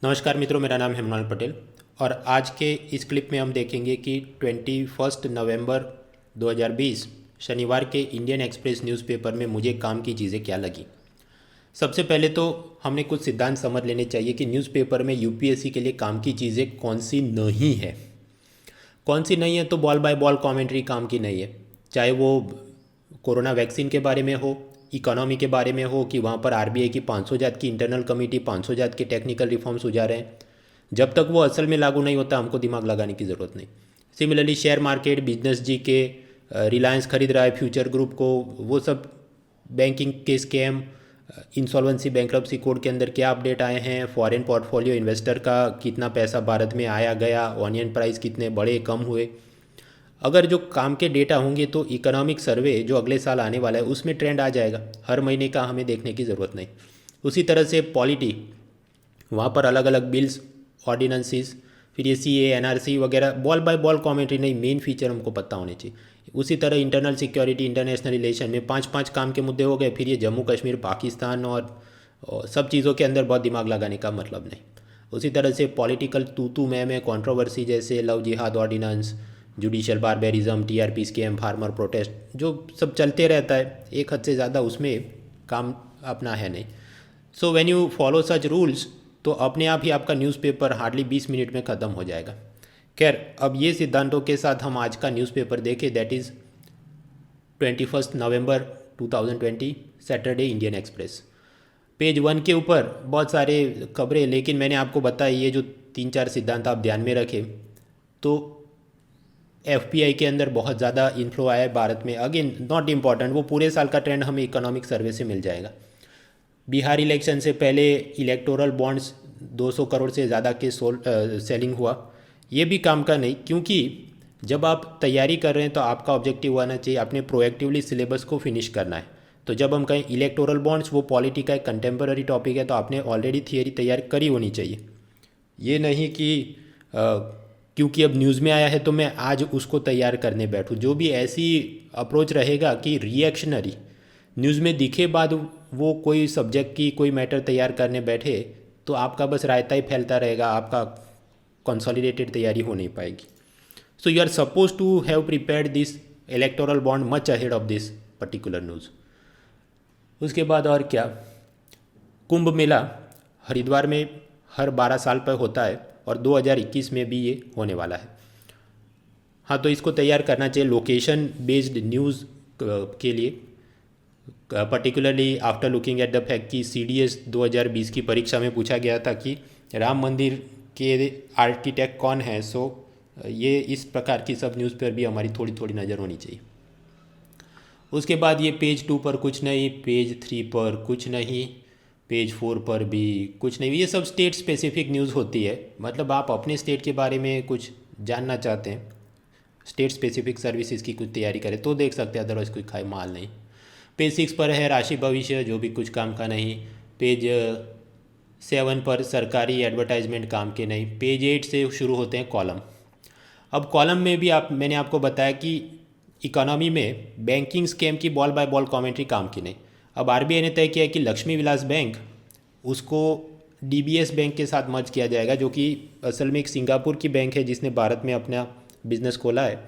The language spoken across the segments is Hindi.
नमस्कार मित्रों, मेरा नाम है मृणाल पटेल और आज के इस क्लिप में हम देखेंगे कि 21 नवंबर 2020 शनिवार के इंडियन एक्सप्रेस न्यूज़पेपर में मुझे काम की चीज़ें क्या लगी। सबसे पहले तो हमने कुछ सिद्धांत समझ लेने चाहिए कि न्यूज़पेपर में यूपीएससी के लिए काम की चीज़ें कौन सी नहीं है। कौन सी नहीं है तो बॉल बाय बॉल कमेंट्री काम की नहीं है, चाहे वो कोरोना वैक्सीन के बारे में हो, इकोनॉमी के बारे में हो कि वहाँ पर आरबीआई की 500 जात की इंटरनल कमेटी 500 जात के टेक्निकल रिफॉर्म्स सुझा रहे हैं। जब तक वो असल में लागू नहीं होता हमको दिमाग लगाने की ज़रूरत नहीं। सिमिलरली शेयर मार्केट, बिजनेस जी के रिलायंस खरीद रहा है फ्यूचर ग्रुप को, वो सब बैंकिंग के स्कैम, इंसॉल्वेंसी बैंक्रप्सी कोड के अंदर क्या अपडेट आए हैं, फॉरेन पोर्टफोलियो इन्वेस्टर का कितना पैसा भारत में आया गया, ऑनियन प्राइस कितने बढ़े कम हुए। अगर जो काम के डेटा होंगे तो इकोनॉमिक सर्वे जो अगले साल आने वाला है उसमें ट्रेंड आ जाएगा, हर महीने का हमें देखने की ज़रूरत नहीं। उसी तरह से पॉलिटी, वहाँ पर अलग अलग बिल्स, ऑर्डिनेंसेस, फिर ये सी ए एनआरसी वगैरह, बॉल बाय बॉल कमेंट्री नहीं, मेन फीचर हमको पता होने चाहिए। उसी तरह इंटरनल सिक्योरिटी, इंटरनेशनल रिलेशन में पाँच पाँच काम के मुद्दे हो गए, फिर ये जम्मू कश्मीर, पाकिस्तान और सब चीज़ों के अंदर बहुत दिमाग लगाने का मतलब नहीं। उसी तरह से पॉलिटिकल तू मैं कंट्रोवर्सी जैसे love jihad ordinance, judicial barbarism, TRP scam, farmer protest, जो सब चलते रहता है, एक हद से ज़्यादा उसमें काम अपना है नहीं। So when you follow such rules तो अपने आप ही आपका न्यूज़पेपर हार्डली 20 मिनट में ख़त्म हो जाएगा। खैर, अब ये सिद्धांतों के साथ हम आज का न्यूज़पेपर देखें, that is 21 November 2020 Saturday Indian express. Page 1 के ऊपर बहुत सारे खबरें, लेकिन मैंने आपको बताया ये जो 3-4 सिद्धांत आप ध्यान में रखें तो एफपीआई के अंदर बहुत ज़्यादा इन्फ्लो आया है भारत में। अगेन नॉट इम्पॉर्टेंट, वो पूरे साल का ट्रेंड हमें इकोनॉमिक सर्वे से मिल जाएगा। बिहार इलेक्शन से पहले इलेक्टोरल बॉन्ड्स 200 करोड़ से ज़्यादा के सेलिंग हुआ, ये भी काम का नहीं, क्योंकि जब आप तैयारी कर रहे हैं तो आपका ऑब्जेक्टिव होना चाहिए आपने प्रोएक्टिवली सिलेबस को फिनिश करना है। तो जब हम कहें इलेक्टोरल बॉन्ड्स, वो पॉलिटी का एक कंटेम्पररी टॉपिक है, तो आपने ऑलरेडी थियरी तैयार करी होनी चाहिए। ये नहीं कि क्योंकि अब न्यूज़ में आया है तो मैं आज उसको तैयार करने बैठूँ। जो भी ऐसी अप्रोच रहेगा कि रिएक्शनरी, न्यूज़ में दिखे बाद वो कोई सब्जेक्ट की कोई मैटर तैयार करने बैठे, तो आपका बस रायता ही फैलता रहेगा, आपका कंसोलिडेटेड तैयारी हो नहीं पाएगी। So you are suppose to have prepared this electoral bond much ahead of this particular news. उसके बाद और क्या, कुंभ मेला हरिद्वार में हर 12 साल पर होता है और 2021 में भी ये होने वाला है। हाँ, तो इसको तैयार करना चाहिए लोकेशन बेस्ड न्यूज़ के लिए, particularly after looking at the fact कि CDS 2020 की परीक्षा में पूछा गया था कि राम मंदिर के आर्किटेक्ट कौन है। सो ये इस प्रकार की सब न्यूज़ पर भी हमारी थोड़ी थोड़ी नज़र होनी चाहिए। उसके बाद ये पेज 2 पर कुछ नहीं, पेज 3 पर कुछ नहीं, पेज 4 पर भी कुछ नहीं। ये सब स्टेट स्पेसिफिक न्यूज़ होती है, मतलब आप अपने स्टेट के बारे में कुछ जानना चाहते हैं, स्टेट स्पेसिफिक सर्विसेज की कुछ तैयारी करें तो देख सकते हैं, अदरवाइज़ कोई खाए माल नहीं। पेज 6 पर है राशि भविष्य, जो भी कुछ काम का नहीं। पेज 7 पर सरकारी एडवर्टाइजमेंट काम के नहीं। पेज 8 से शुरू होते हैं कॉलम। अब कॉलम में भी मैंने आपको बताया कि इकोनॉमी में बैंकिंग स्कैम की बॉल बाय बॉल कमेंट्री काम की नहीं। अब आरबीआई ने तय किया है कि लक्ष्मी विलास बैंक उसको डीबीएस बैंक के साथ मर्ज किया जाएगा, जो कि असल में एक सिंगापुर की बैंक है जिसने भारत में अपना बिजनेस खोला है।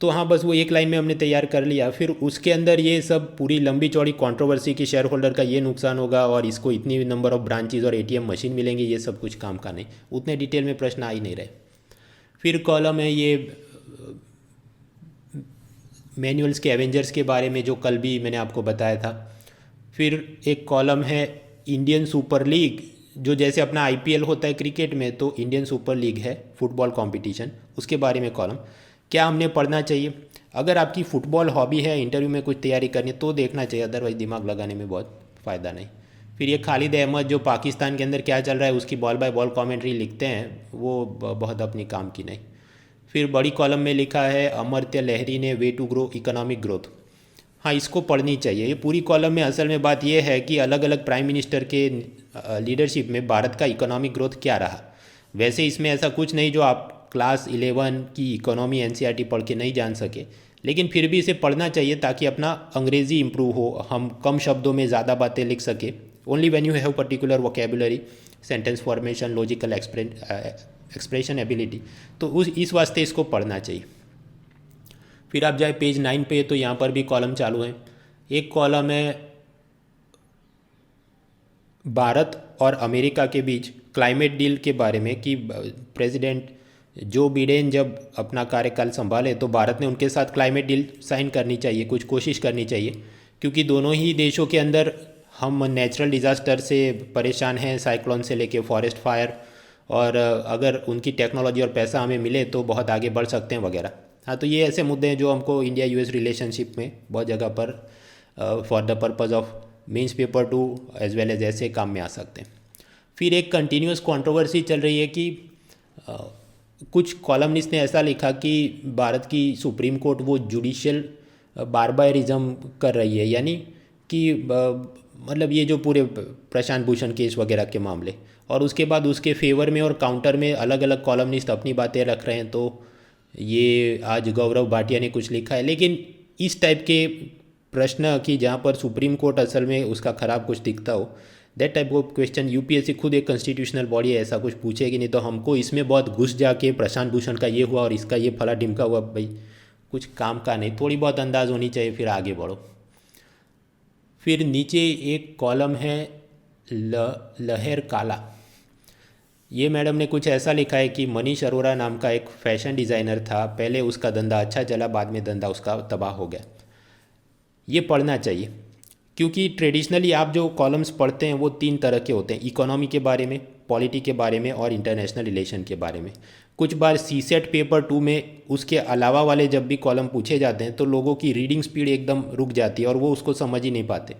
तो हाँ, बस वो एक लाइन में हमने तैयार कर लिया, फिर उसके अंदर ये सब पूरी लंबी चौड़ी कंट्रोवर्सी की शेयर होल्डर का ये नुकसान होगा और इसको इतनी नंबर ऑफ ब्रांचेज और एटीएम मशीन मिलेंगे, ये सब कुछ काम का नहीं, उतने डिटेल में प्रश्न आ ही नहीं रहे। फिर कॉलम है ये मैनुअल्स के एवेंजर्स के बारे में, जो कल भी मैंने आपको बताया था। फिर एक कॉलम है इंडियन सुपर लीग, जो जैसे अपना आईपीएल होता है क्रिकेट में, तो इंडियन सुपर लीग है फुटबॉल कंपटीशन, उसके बारे में कॉलम। क्या हमने पढ़ना चाहिए, अगर आपकी फ़ुटबॉल हॉबी है, इंटरव्यू में कुछ तैयारी करनी है तो देखना चाहिए, अदरवाइज़ दिमाग लगाने में बहुत फ़ायदा नहीं। फिर ये खालिद अहमद जो पाकिस्तान के अंदर क्या चल रहा है उसकी बॉल बाय बॉल कमेंट्री लिखते हैं, वो बहुत अपनी काम की नहीं। फिर बड़ी कॉलम में लिखा है अमर्त्य लहरी ने way to grow economic growth. हाँ, इसको पढ़नी चाहिए। ये पूरी कॉलम में असल में बात यह है कि अलग अलग प्राइम मिनिस्टर के लीडरशिप में भारत का इकोनॉमिक ग्रोथ क्या रहा। वैसे इसमें ऐसा कुछ नहीं जो आप क्लास 11 की इकोनॉमी एनसीईआरटी पढ़ के नहीं जान सके, लेकिन फिर भी इसे पढ़ना चाहिए ताकि अपना अंग्रेज़ी इम्प्रूव हो, हम कम शब्दों में ज़्यादा बातें लिख सके। Only when you have particular vocabulary. Sentence formation, logical expression ability. तो इस वास्ते इसको पढ़ना चाहिए। फिर आप जाए पेज 9 पे, तो यहाँ पर भी कॉलम चालू है। एक कॉलम है भारत और अमेरिका के बीच क्लाइमेट डील के बारे में, कि प्रेसिडेंट जो बिडेन जब अपना कार्यकाल संभाले तो भारत ने उनके साथ क्लाइमेट डील साइन करनी चाहिए, कुछ कोशिश करनी चाहिए, क्योंकि दोनों ही देशों के अंदर हम नेचुरल डिज़ास्टर से परेशान हैं, साइक्लोन से लेके फॉरेस्ट फायर, और अगर उनकी टेक्नोलॉजी और पैसा हमें मिले तो बहुत आगे बढ़ सकते हैं वगैरह। हाँ, तो ये ऐसे मुद्दे हैं जो हमको इंडिया यूएस रिलेशनशिप में बहुत जगह पर for the purpose of means paper 2 as well as ऐसे काम में आ सकते हैं। फिर एक कंटिन्यूस कंट्रोवर्सी चल रही है कि कुछ कॉलमनिस्ट ने ऐसा लिखा कि भारत की सुप्रीम कोर्ट वो जुडिशियल बारबारिज्म कर रही है, यानी कि मतलब ये जो पूरे प्रशांत भूषण केस वगैरह के मामले, और उसके बाद उसके फेवर में और काउंटर में अलग अलग कॉलमनिस्ट अपनी बातें रख रहे हैं। तो ये आज गौरव भाटिया ने कुछ लिखा है, लेकिन इस टाइप के प्रश्न कि जहाँ पर सुप्रीम कोर्ट असल में उसका ख़राब कुछ दिखता हो, that type of question UPSC खुद एक कॉन्स्टिट्यूशनल बॉडी है, ऐसा कुछ पूछेगी नहीं। तो हमको इसमें बहुत घुस जाके प्रशांत भूषण का ये हुआ और इसका ये फला ढिमका हुआ, भाई कुछ काम का नहीं, थोड़ी बहुत अंदाज़ होनी चाहिए, फिर आगे बढ़ो। फिर नीचे एक कॉलम है लहर काला। ये मैडम ने कुछ ऐसा लिखा है कि मनीष अरोरा नाम का एक फैशन डिज़ाइनर था, पहले उसका धंधा अच्छा चला, बाद में धंधा उसका तबाह हो गया। ये पढ़ना चाहिए, क्योंकि ट्रेडिशनली आप जो कॉलम्स पढ़ते हैं वो 3 तरह के होते हैं, इकोनॉमी के बारे में, पॉलिटी के बारे में और इंटरनेशनल रिलेशन के बारे में। कुछ बार सीसेट पेपर 2 में उसके अलावा वाले जब भी कॉलम पूछे जाते हैं तो लोगों की रीडिंग स्पीड एकदम रुक जाती है और वो उसको समझ ही नहीं पाते।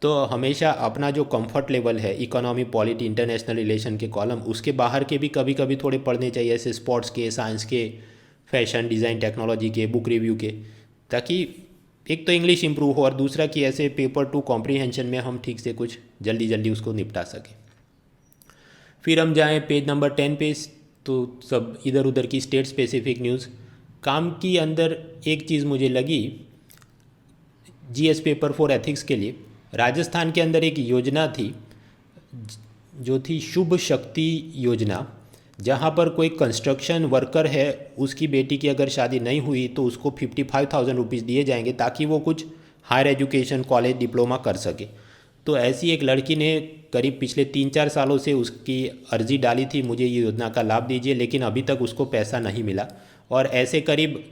तो हमेशा अपना जो कंफर्ट लेवल है इकोनॉमी, पॉलिटी, इंटरनेशनल रिलेशन के कॉलम, उसके बाहर के भी कभी कभी थोड़े पढ़ने चाहिए, ऐसे स्पोर्ट्स के, साइंस के, फैशन डिज़ाइन, टेक्नोलॉजी के, बुक रिव्यू के, ताकि एक तो इंग्लिश इंप्रूव हो और दूसरा कि ऐसे पेपर 2 कॉम्प्रीहेंशन में हम ठीक से कुछ जल्दी जल्दी उसको निपटा सकें। फिर हम जाएं पेज नंबर 10 पे, तो सब इधर उधर की स्टेट स्पेसिफिक न्यूज़। काम की अंदर एक चीज़ मुझे लगी जीएस पेपर 4 एथिक्स के लिए, राजस्थान के अंदर एक योजना थी जो थी शुभ शक्ति योजना, जहाँ पर कोई कंस्ट्रक्शन वर्कर है, उसकी बेटी की अगर शादी नहीं हुई तो उसको 55,000 रुपीज़ दिए जाएंगे ताकि वो कुछ हायर एजुकेशन, कॉलेज, डिप्लोमा कर सके। तो ऐसी एक लड़की ने करीब पिछले 3-4 सालों से उसकी अर्जी डाली थी, मुझे ये योजना का लाभ दीजिए, लेकिन अभी तक उसको पैसा नहीं मिला। और ऐसे करीब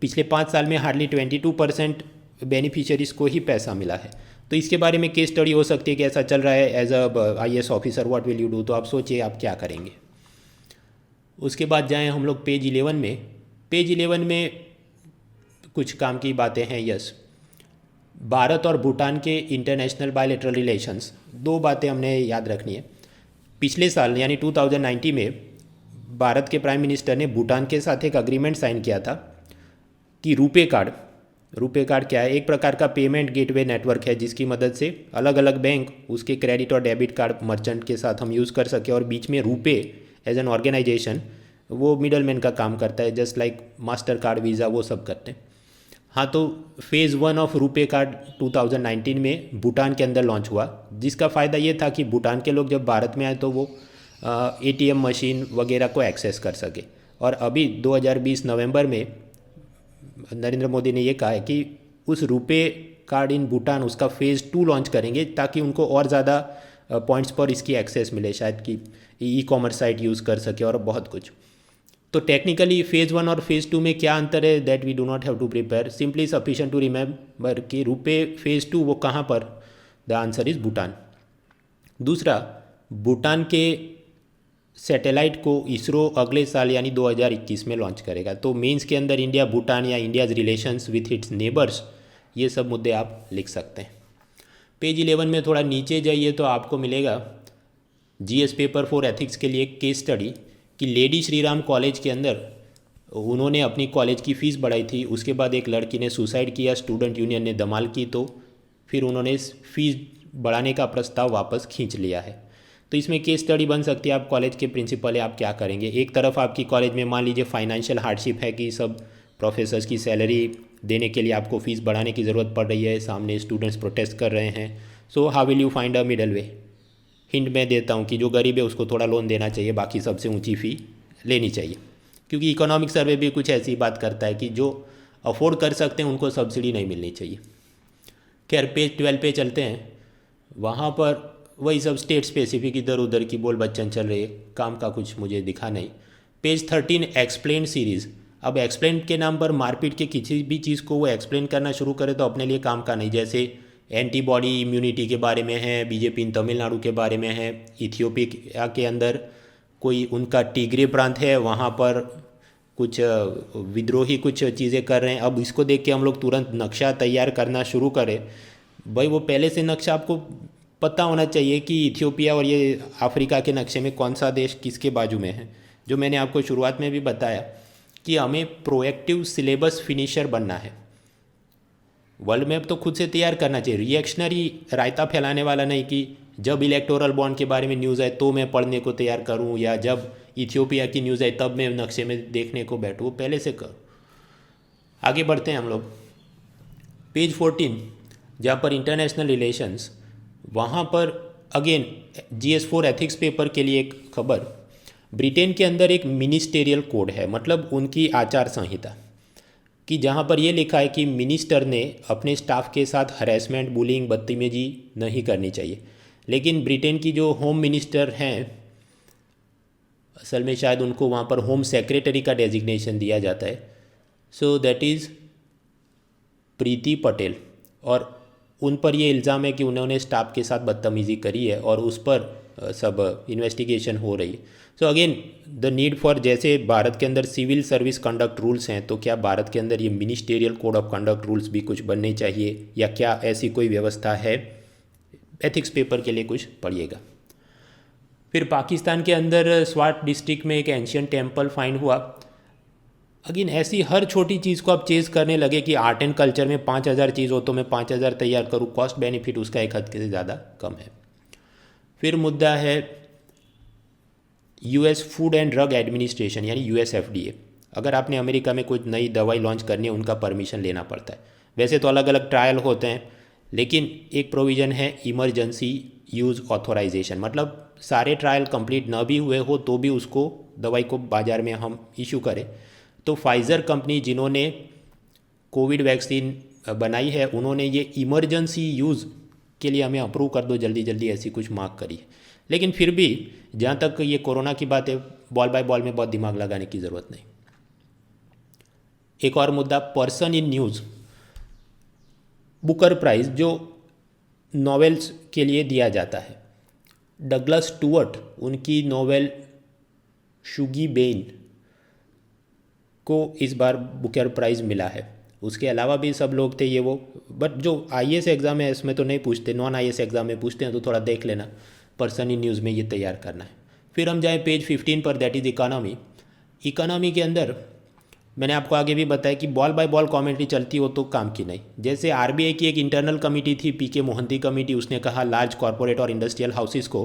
पिछले 5 साल में हार्डली 22% बेनिफिशियरीज़ को ही पैसा मिला है। तो इसके बारे में केस स्टडी हो सकती है कि ऐसा चल रहा है, as a IAS officer what will you do. तो आप सोचिए आप क्या करेंगे। उसके बाद जाएं हम लोग पेज 11 में। पेज 11 में कुछ काम की बातें हैं। यस, भारत और भूटान के इंटरनेशनल बायलैटरल रिलेशंस, 2 बातें हमने याद रखनी है। पिछले साल यानी 2019 में भारत के प्राइम मिनिस्टर ने भूटान के साथ एक अग्रीमेंट साइन किया था कि रुपे कार्ड क्या है? एक प्रकार का पेमेंट गेटवे नेटवर्क है जिसकी मदद से अलग अलग बैंक उसके क्रेडिट और डेबिट कार्ड मर्चेंट के साथ हम यूज़ कर सके, और बीच में रुपे एज एन ऑर्गेनाइजेशन वो मिडल मैन का काम करता है, just like master card, visa, वो सब करते हैं। हाँ, तो फेज़ 1 ऑफ रुपे कार्ड 2019 में भूटान के अंदर लॉन्च हुआ, जिसका फ़ायदा ये था कि भूटान के लोग जब भारत में आए तो वो एटीएम मशीन वगैरह को एक्सेस कर सके। और अभी 2020 नवंबर में नरेंद्र मोदी ने ये कहा है कि उस रुपे कार्ड इन भूटान उसका फेज़ 2 लॉन्च करेंगे ताकि उनको और ज़्यादा पॉइंट्स पर इसकी एक्सेस मिले, शायद कि ई कॉमर्स साइट यूज़ कर सके और बहुत कुछ। तो टेक्निकली फेज़ 1 और फेज़ 2 में क्या अंतर है, that we do not have to prepare, simply sufficient to remember कि रुपे फेज़ 2 वो कहाँ पर, द आंसर इज़ भूटान। दूसरा, भूटान के सैटेलाइट को इसरो अगले साल यानी 2021 में लॉन्च करेगा। तो मेंस के अंदर इंडिया भूटान या India's relations with its neighbours, ये सब मुद्दे आप लिख सकते हैं। पेज 11 में थोड़ा नीचे जाइए तो आपको मिलेगा जीएस पेपर 4 एथिक्स के लिए एक केस स्टडी कि लेडी श्रीराम कॉलेज के अंदर उन्होंने अपनी कॉलेज की फ़ीस बढ़ाई थी, उसके बाद एक लड़की ने सुसाइड किया, स्टूडेंट यूनियन ने धमाल की, तो फिर उन्होंने फ़ीस बढ़ाने का प्रस्ताव वापस खींच लिया है। तो इसमें केस स्टडी बन सकती है, आप कॉलेज के प्रिंसिपल है, आप क्या करेंगे। एक तरफ आपकी कॉलेज में मान लीजिए फाइनेंशियल हार्डशिप है कि सब प्रोफेसर्स की सैलरी देने के लिए आपको फ़ीस बढ़ाने की ज़रूरत पड़ रही है, सामने स्टूडेंट्स प्रोटेस्ट कर रहे हैं, so how will you find a middle way. Hint मैं देता हूँ कि जो गरीब है उसको थोड़ा लोन देना चाहिए, बाकी सबसे ऊंची फ़ी लेनी चाहिए, क्योंकि इकोनॉमिक सर्वे भी कुछ ऐसी बात करता है कि जो अफोर्ड कर सकते हैं उनको सब्सिडी नहीं मिलनी चाहिए। खैर पेज 12 पे चलते हैं। वहाँ पर वही सब स्टेट स्पेसिफिक इधर उधर की बोल बच्चन चल रही है, काम का कुछ मुझे दिखा नहीं। Page 13 explain series. अब एक्सप्लेन के नाम पर मारपीट के किसी भी चीज़ को वो एक्सप्लेन करना शुरू करे तो अपने लिए काम का नहीं। जैसे एंटीबॉडी इम्यूनिटी के बारे में है, बीजेपी इन तमिलनाडु के बारे में है, इथियोपिया के अंदर कोई उनका टिग्रे प्रांत है, वहाँ पर कुछ विद्रोही कुछ चीज़ें कर रहे हैं। अब इसको देख के हम लोग तुरंत नक्शा तैयार करना शुरू करें, भाई वो पहले से नक्शा आपको पता होना चाहिए कि इथियोपिया और ये अफ्रीका के नक्शे में कौन सा देश किसके बाजू में है। जो मैंने आपको शुरुआत में भी बताया कि हमें प्रोएक्टिव सिलेबस फिनिशर बनना है। वर्ल्ड मैप तो खुद से तैयार करना चाहिए, रिएक्शनरी रायता फैलाने वाला नहीं कि जब इलेक्टोरल बॉन्ड के बारे में न्यूज़ आए तो मैं पढ़ने को तैयार करूं, या जब इथियोपिया की न्यूज़ आए तब मैं नक्शे में देखने को बैठूँ, पहले से करूँ। आगे बढ़ते हैं हम लोग। पेज 14 जहाँ पर इंटरनेशनल रिलेशंस, वहाँ पर अगेन GS4 एथिक्स पेपर के लिए एक खबर। ब्रिटेन के अंदर एक मिनिस्टेरियल कोड है, मतलब उनकी आचार संहिता, कि जहाँ पर ये लिखा है कि मिनिस्टर ने अपने स्टाफ के साथ हरेसमेंट, बुलिंग, बदतमीजी नहीं करनी चाहिए। लेकिन ब्रिटेन की जो होम मिनिस्टर हैं, असल में शायद उनको वहाँ पर होम सेक्रेटरी का डेजिग्नेशन दिया जाता है, सो दैट इज़ प्रीति पटेल, और उन पर ये इल्ज़ाम है कि उन्होंने स्टाफ के साथ बदतमीज़ी करी है और उस पर सब इन्वेस्टिगेशन हो रही है। So again the need for, जैसे भारत के अंदर सिविल सर्विस कंडक्ट रूल्स हैं, तो क्या भारत के अंदर ये ministerial code of conduct rules भी कुछ बनने चाहिए, या क्या ऐसी कोई व्यवस्था है? एथिक्स पेपर के लिए कुछ पढ़िएगा। फिर पाकिस्तान के अंदर स्वाट डिस्ट्रिक्ट में एक एंशियंट टेम्पल फाइंड हुआ। अगेन ऐसी हर छोटी चीज़ को आप चेज़ करने लगे कि आर्ट एंड कल्चर में 5000 चीज़ हो तो मैं 5000 तैयार करूँ, कॉस्ट बेनिफिट उसका एक हद से ज़्यादा कम है। फिर मुद्दा है US food and drug administration यानी US FDA। अगर आपने अमेरिका में कुछ नई दवाई लॉन्च करनी है, उनका परमिशन लेना पड़ता है। वैसे तो अलग अलग ट्रायल होते हैं, लेकिन एक प्रोविज़न है इमरजेंसी यूज़ ऑथोराइजेशन, मतलब सारे ट्रायल कंप्लीट ना भी हुए हो तो भी उसको दवाई को बाज़ार में हम इशू करें। तो फाइज़र कंपनी जिन्होंने कोविड वैक्सीन बनाई है, उन्होंने ये इमरजेंसी यूज़ के लिए हमें अप्रूव कर दो जल्दी जल्दी, ऐसी कुछ मांग करी है। लेकिन फिर भी जहाँ तक ये कोरोना की बात है, बॉल बाय बॉल में बहुत दिमाग लगाने की ज़रूरत नहीं। एक और मुद्दा, person in news. Booker Prize जो नॉवेल्स के लिए दिया जाता है, डगलस स्टुअर्ट, उनकी नॉवेल शुगी बेन को इस बार बुकर प्राइज़ मिला है। उसके अलावा भी सब लोग थे ये वो, बट जो IAS एग्ज़ाम है इसमें तो नहीं पूछते, नॉन IAS एग्ज़ाम में पूछते हैं, तो थोड़ा देख लेना, पर्सन इन न्यूज़ में ये तैयार करना है। फिर हम जाएँ पेज 15 पर, दैट इज़ इकोनॉमी। इकोनॉमी के अंदर मैंने आपको आगे भी बताया कि बॉल बाय बॉल कमेंट्री चलती हो तो काम की नहीं। जैसे RBI की एक इंटरनल कमेटी थी, PK मोहंती कमेटी, उसने कहा लार्ज कॉरपोरेट और इंडस्ट्रियल हाउसेस को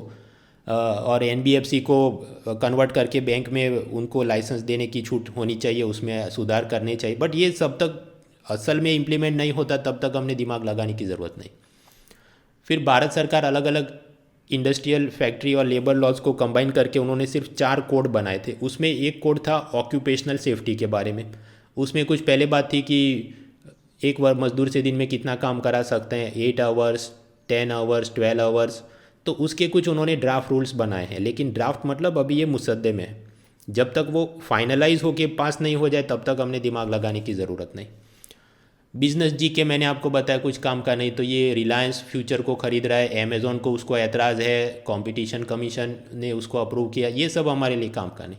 और NBFC को कन्वर्ट करके बैंक में उनको लाइसेंस देने की छूट होनी चाहिए, उसमें सुधार करने चाहिए। बट ये सब तक असल में इम्प्लीमेंट नहीं होता, तब तक हमने दिमाग लगाने की ज़रूरत नहीं। फिर भारत सरकार अलग अलग इंडस्ट्रियल फैक्ट्री और लेबर लॉज को कंबाइन करके उन्होंने सिर्फ 4 कोड बनाए थे। उसमें एक कोड था ऑक्यूपेशनल सेफ्टी के बारे में। उसमें कुछ पहले बात थी कि एक मजदूर से दिन में कितना काम करा सकते हैं, 8 आवर्स, 10 आवर्स, 12 आवर्स, तो उसके कुछ उन्होंने ड्राफ्ट रूल्स बनाए हैं। लेकिन ड्राफ्ट मतलब अभी ये मुसद्दे में है, जब तक वो फाइनलाइज होके पास नहीं हो जाए तब तक हमने दिमाग लगाने की ज़रूरत नहीं। बिजनेस जी के मैंने आपको बताया कुछ काम का नहीं, तो ये रिलायंस फ्यूचर को ख़रीद रहा है, अमेज़ॉन को उसको एतराज़ है, कंपटीशन कमीशन ने उसको अप्रूव किया, ये सब हमारे लिए काम का नहीं।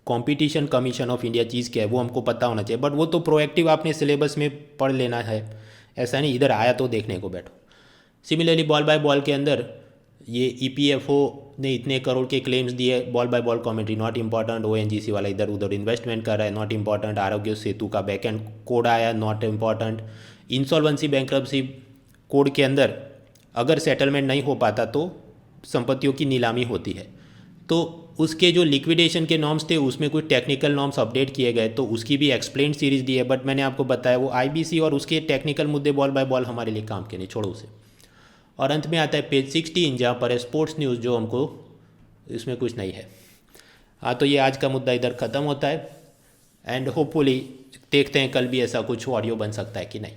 कंपटीशन कमीशन ऑफ इंडिया चीज़ क्या है वो हमको पता होना चाहिए, बट वो तो प्रोएक्टिव आपने सिलेबस में पढ़ लेना है, ऐसा नहीं इधर आया तो देखने को बैठो। सिमिलरली बॉल बाय बॉल के अंदर ये EPFO ने इतने करोड़ के क्लेम्स दिए, ball by ball commentary not important, ONGC वाला इधर उधर इन्वेस्टमेंट कर रहा है, नॉट इम्पॉर्टेंट, आरोग्य सेतु का बैकएंड कोड आया, not important, insolvency bankruptcy code के अंदर अगर सेटलमेंट नहीं हो पाता तो संपत्तियों की नीलामी होती है, तो उसके जो लिक्विडेशन के नॉर्म्स थे उसमें कुछ टेक्निकल नॉर्म्स अपडेट किए गए, तो उसकी भी एक्सप्लेन सीरीज़ दी है। बट मैंने आपको बताया वो IBC और उसके टेक्निकल मुद्दे बॉल बाय बॉल हमारे लिए काम के नहीं, छोड़ो उसे। और अंत में आता है पेज 16 जहाँ पर है स्पोर्ट्स न्यूज़, जो हमको इसमें कुछ नहीं है। हाँ, तो ये आज का मुद्दा इधर ख़त्म होता है एंड होपफुली देखते हैं कल भी ऐसा कुछ ऑडियो बन सकता है कि नहीं।